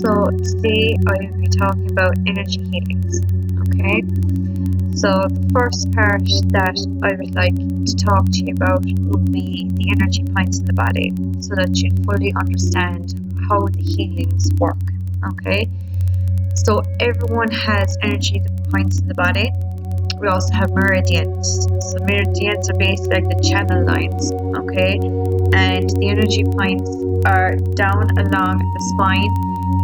So today I will be talking about energy healings. Okay, so the first part that I would like to talk to you about would be the energy points in the body, so that you fully understand how the healings work. Okay, so everyone has energy points in the body. We also have meridians. So meridians are basically like the channel lines. Okay, and the energy points are down along the spine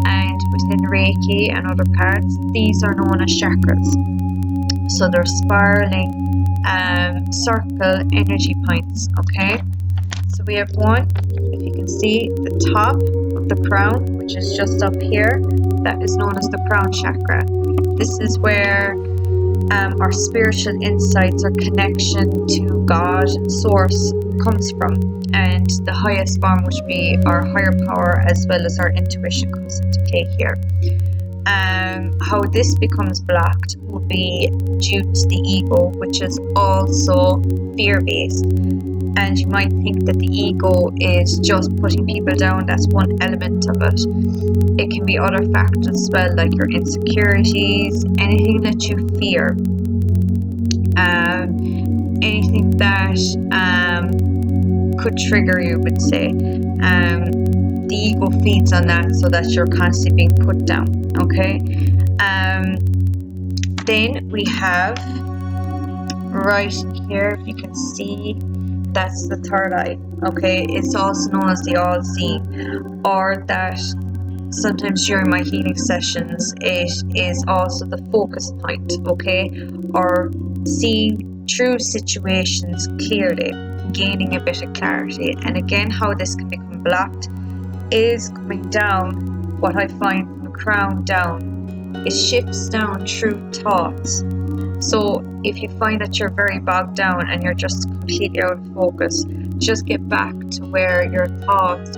and within Reiki and other parts. These are known as chakras. So they're spiraling circle energy points. Okay, so we have one, if you can see, the top of the crown, which is just up here, that is known as the crown chakra. This is where our spiritual insights, our connection to God and source comes from, and the highest form, which would be our higher power as well as our intuition, comes into play here. How this becomes blocked would be due to the ego, which is also fear-based. And you might think that the ego is just putting people down. That's one element of it. It can be other factors as well, like your insecurities, anything that you fear, anything that could trigger you, would say. The ego feeds on that, so that you're constantly being put down. Okay. Then we have right here, if you can see, that's the third eye. Okay, it's also known as the all-seeing, or that sometimes during my healing sessions it is also the focus point. Okay, or seeing through situations clearly, gaining a bit of clarity. And again, how this can become blocked is coming down. What I find from the crown down, it shifts down through thoughts. So if you find that you're very bogged down and you're just completely out of focus, just get back to where your thoughts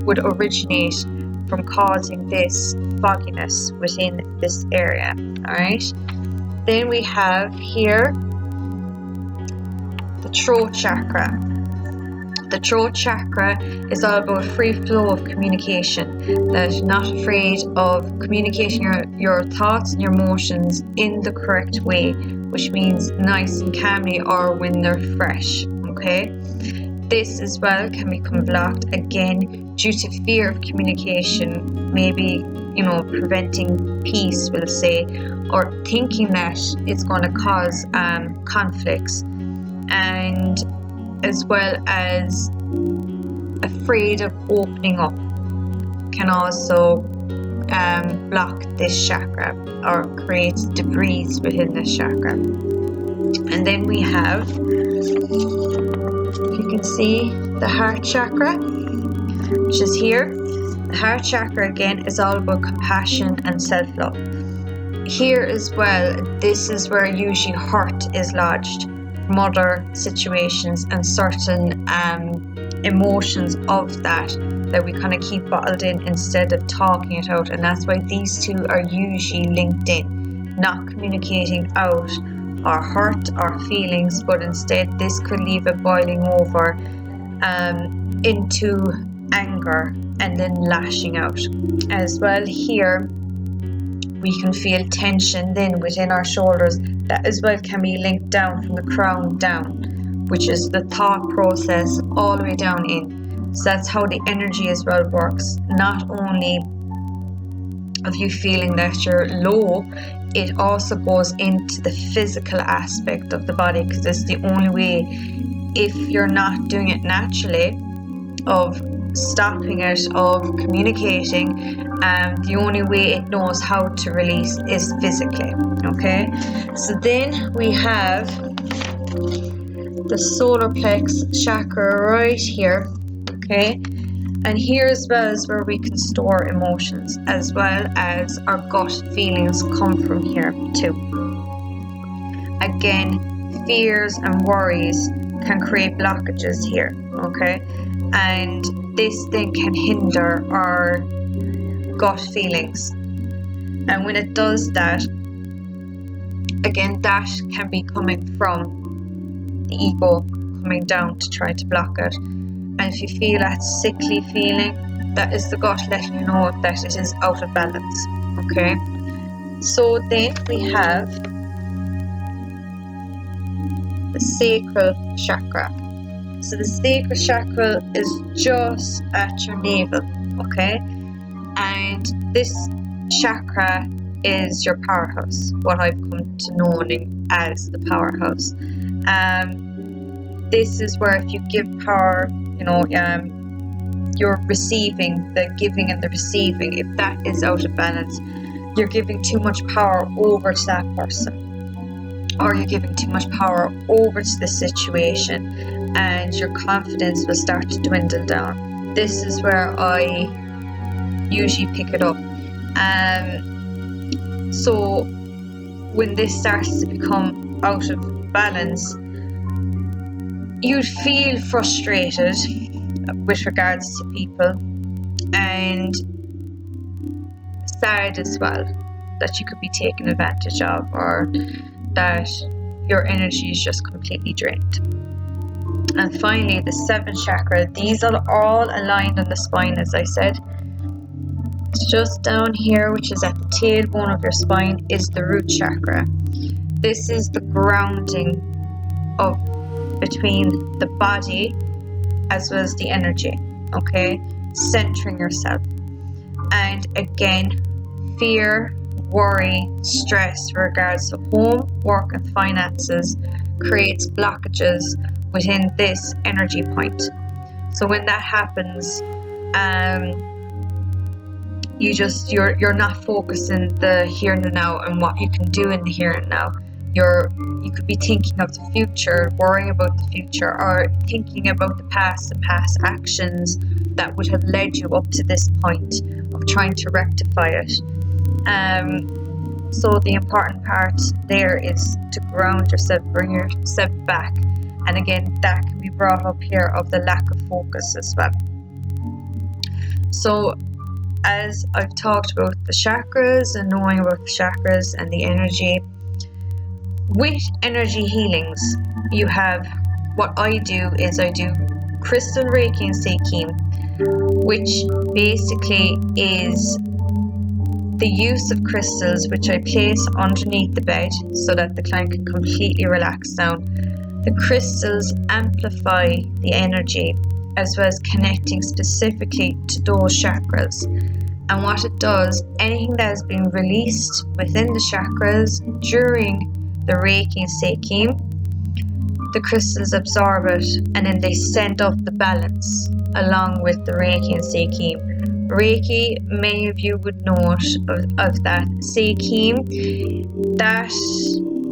would originate from causing this fogginess within this area. Alright. Then we have here the throat chakra. The throat chakra is all about free flow of communication, that you're not afraid of communicating your thoughts and your emotions in the correct way, which means nice and calmly, or when they're fresh. Okay, this as well can become blocked again due to fear of communication, maybe preventing peace, we'll say, or thinking that it's going to cause conflicts, and as well as afraid of opening up can also block this chakra or create debris within this chakra. And then we have, if you can see, the heart chakra, which is here. The heart chakra again is all about compassion and self-love. Here as well, this is where usually hurt is lodged from other situations and certain emotions of that we kind of keep bottled in instead of talking it out. And that's why these two are usually linked in, not communicating out our hurt, our feelings, but instead this could leave it boiling over into anger and then lashing out. As well here, we can feel tension then within our shoulders. That as well can be linked down from the crown down, which is the thought process all the way down in. So that's how the energy as well works. Not only of you feeling that you're low, it also goes into the physical aspect of the body, because it's the only way, if you're not doing it naturally, of stopping it, of communicating, the only way it knows how to release is physically. Okay, so then we have the solar plexus chakra right here. Okay, and here as well is where we can store emotions, as well as our gut feelings come from here too. Again, fears and worries can create blockages here. Okay, and this then can hinder our gut feelings. And when it does that, again, that can be coming from the ego coming down to try to block it. And if you feel that sickly feeling, That is the gut letting you know that it is out of balance. Okay, so then we have the sacral chakra. So the sacral chakra is just at your navel, okay? And this chakra is your powerhouse, what I've come to know as the powerhouse. This is where if you give power, you're receiving, the giving and the receiving, if that is out of balance, you're giving too much power over to that person, or you're giving too much power over to the situation, and your confidence will start to dwindle down. This is where I usually pick it up. So when this starts to become out of balance, you'd feel frustrated with regards to people, and sad as well that you could be taken advantage of, or that your energy is just completely drained. And finally, the seventh chakra. These are all aligned on the spine, as I said. It's just down here, which is at the tailbone of your spine, is the root chakra. This is the grounding of between the body as well as the energy, okay? Centering yourself. And again, fear, worry, stress with regards to home, work and finances creates blockages within this energy point. So when that happens, you're not focusing the here and the now and what you can do in the here and now. You could be thinking of the future, worrying about the future, or thinking about the past and past actions that would have led you up to this point of trying to rectify it. So the important part there is to ground yourself, bring yourself back. And again, that can be brought up here of the lack of focus as well. So as I've talked about the chakras and knowing about the chakras and the energy, with energy healings, you have, what I do is I do crystal Reiki and Seiki, which basically is the use of crystals which I place underneath the bed so that the client can completely relax down. The crystals amplify the energy as well as connecting specifically to those chakras. And what it does, anything that has been released within the chakras during the Reiki and Seiki, the crystals absorb it and then they send up the balance along with the Reiki and Seiki. Reiki, many of you would know it of that. Seiki, that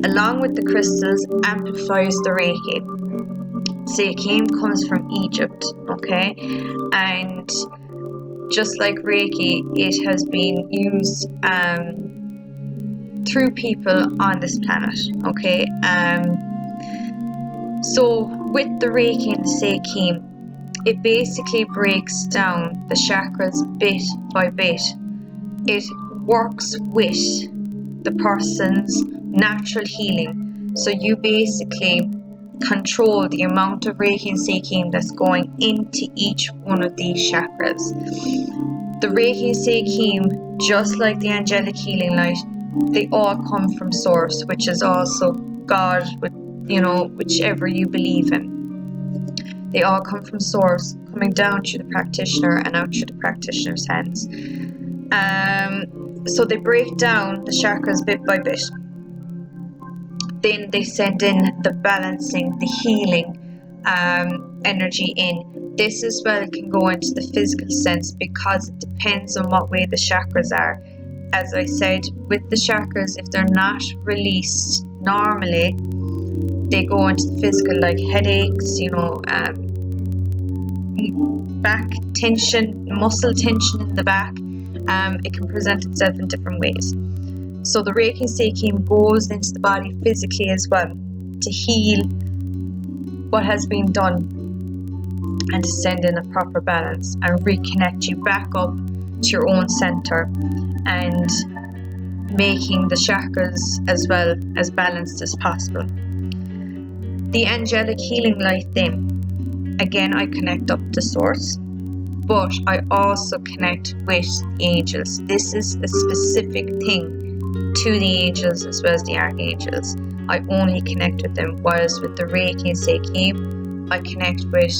along with the crystals amplifies the Reiki. Seiki comes from Egypt, okay? And just like Reiki, it has been used through people on this planet, okay? So with the Reiki and the Seiki, it basically breaks down the chakras bit by bit. It works with the person's natural healing. So you basically control the amount of Reiki and Seiki that's going into each one of these chakras. The Reiki and Seiki, just like the angelic healing light, they all come from source, which is also God, whichever you believe in. They all come from source, coming down to the practitioner and out to the practitioner's hands. So they break down the chakras bit by bit. Then they send in the balancing, the healing energy in. This as well can go into the physical sense because it depends on what way the chakras are. As I said, with the chakras, if they're not released normally, they go into the physical, like headaches, back tension, muscle tension in the back. It can present itself in different ways. So the Reiki and Seiki goes into the body physically as well to heal what has been done and to send in a proper balance and reconnect you back up to your own center and making the chakras as well as balanced as possible. The angelic healing light then, again, I connect up to source. but I also connect with the angels. This is a specific thing to the angels as well as the archangels. I only connect with them, whilst with the Reiki and Seiki, I connect with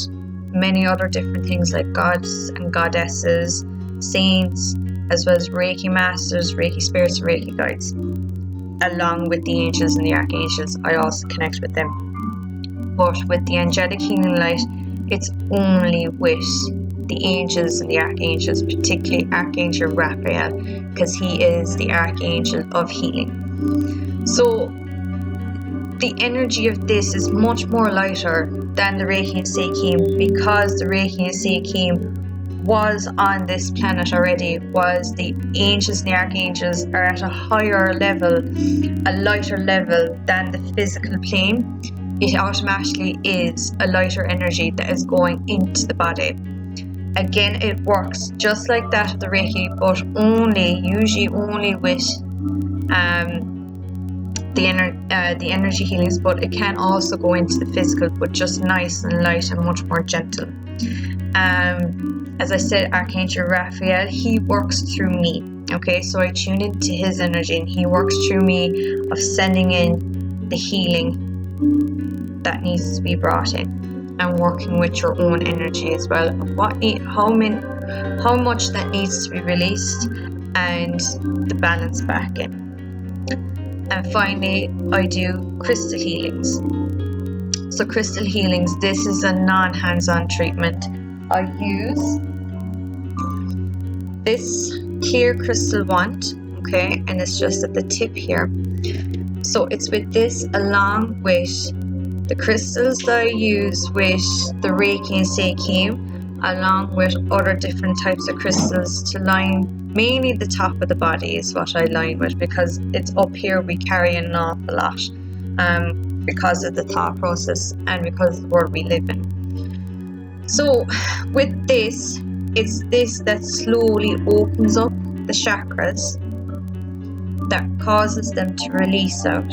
many other different things like gods and goddesses, saints, as well as Reiki masters, Reiki spirits, and Reiki guides. Along with the angels and the archangels, I also connect with them. But with the angelic healing light, it's only with the angels and the archangels, particularly Archangel Raphael, because he is the archangel of healing. So the energy of this is much more lighter than the Reiki and Seiki, because the Reiki and Seiki was on this planet already, was the angels and the archangels are at a higher level, a lighter level than the physical plane. It automatically is a lighter energy that is going into the body. Again, it works just like that of the Reiki, but usually only with the energy healings, but it can also go into the physical, but just nice and light and much more gentle. As I said, Archangel Raphael, he works through me. Okay, so I tune into his energy and he works through me of sending in the healing that needs to be brought in, and working with your own energy as well, of how much that needs to be released, and the balance back in. And finally, I do crystal healings. So crystal healings, this is a non-hands-on treatment. I use this clear crystal wand, okay, and it's just at the tip here. So it's with this along with the crystals that I use with the Reiki and Seiki, along with other different types of crystals to line mainly the top of the body is what I line with, because it's up here we carry an awful lot, because of the thought process and because of the world we live in. So with this, it's this that slowly opens up the chakras, that causes them to release out,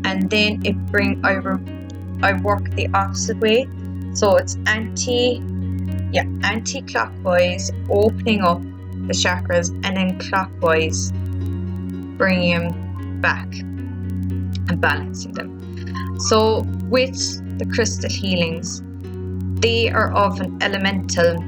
and then I work the opposite way, so it's anti-clockwise, opening up the chakras, and then clockwise bringing them back and balancing them. So with the crystal healings, they are of an elemental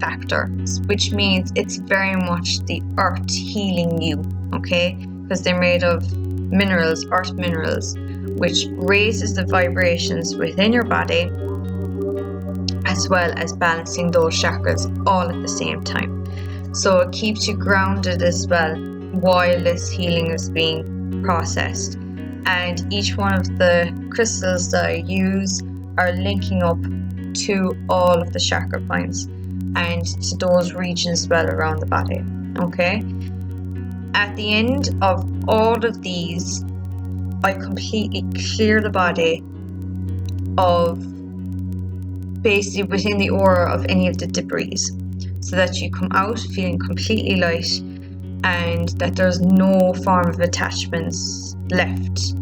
factor, which means it's very much the earth healing you, okay, because they're made of minerals, earth minerals, which raises the vibrations within your body, as well as balancing those chakras all at the same time. So it keeps you grounded as well while this healing is being processed. And each one of the crystals that I use are linking up to all of the chakra points and to those regions as well around the body. Okay. At the end of all of these, I completely clear the body of basically within the aura of any of the debris, so that you come out feeling completely light, and that there's no form of attachments left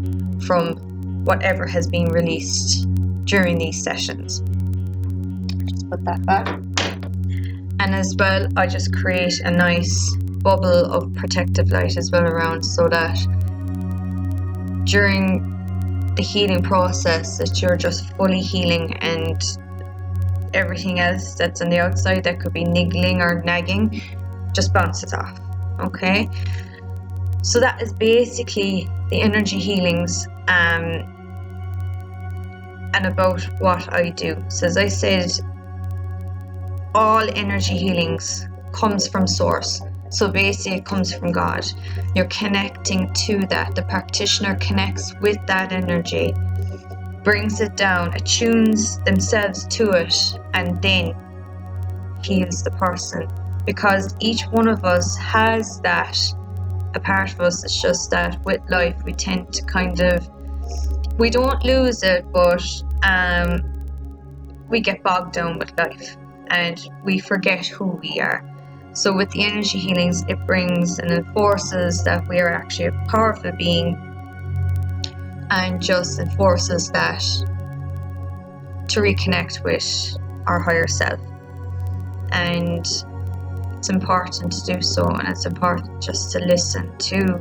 from whatever has been released during these sessions. Just put that back. And as well, I just create a nice bubble of protective light as well around, so that during the healing process that you're just fully healing, and everything else that's on the outside that could be niggling or nagging just bounces off. Okay, so that is basically the energy healings and about what I do. So as I said, all energy healings comes from source. So basically it comes from God. You're connecting to that. The practitioner connects with that energy, brings it down, attunes themselves to it, and then heals the person. Because each one of us has that, a part of us. It's just that with life we tend to we don't lose it, but we get bogged down with life and we forget who we are. So with the energy healings, it brings and enforces that we are actually a powerful being, and just enforces that to reconnect with our higher self. and it's important to do so, and it's important just to listen to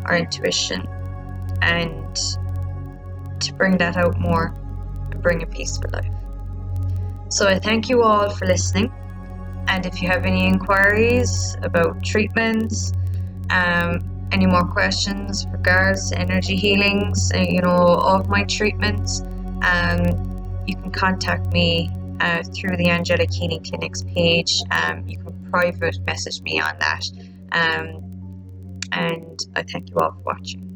our intuition and to bring that out more and bring a peaceful life. So I thank you all for listening, and if you have any inquiries about treatments, any more questions regards to energy healings, of my treatments, you can contact me through the Angelic Healing Clinics page. You can private message me on that. And I thank you all for watching.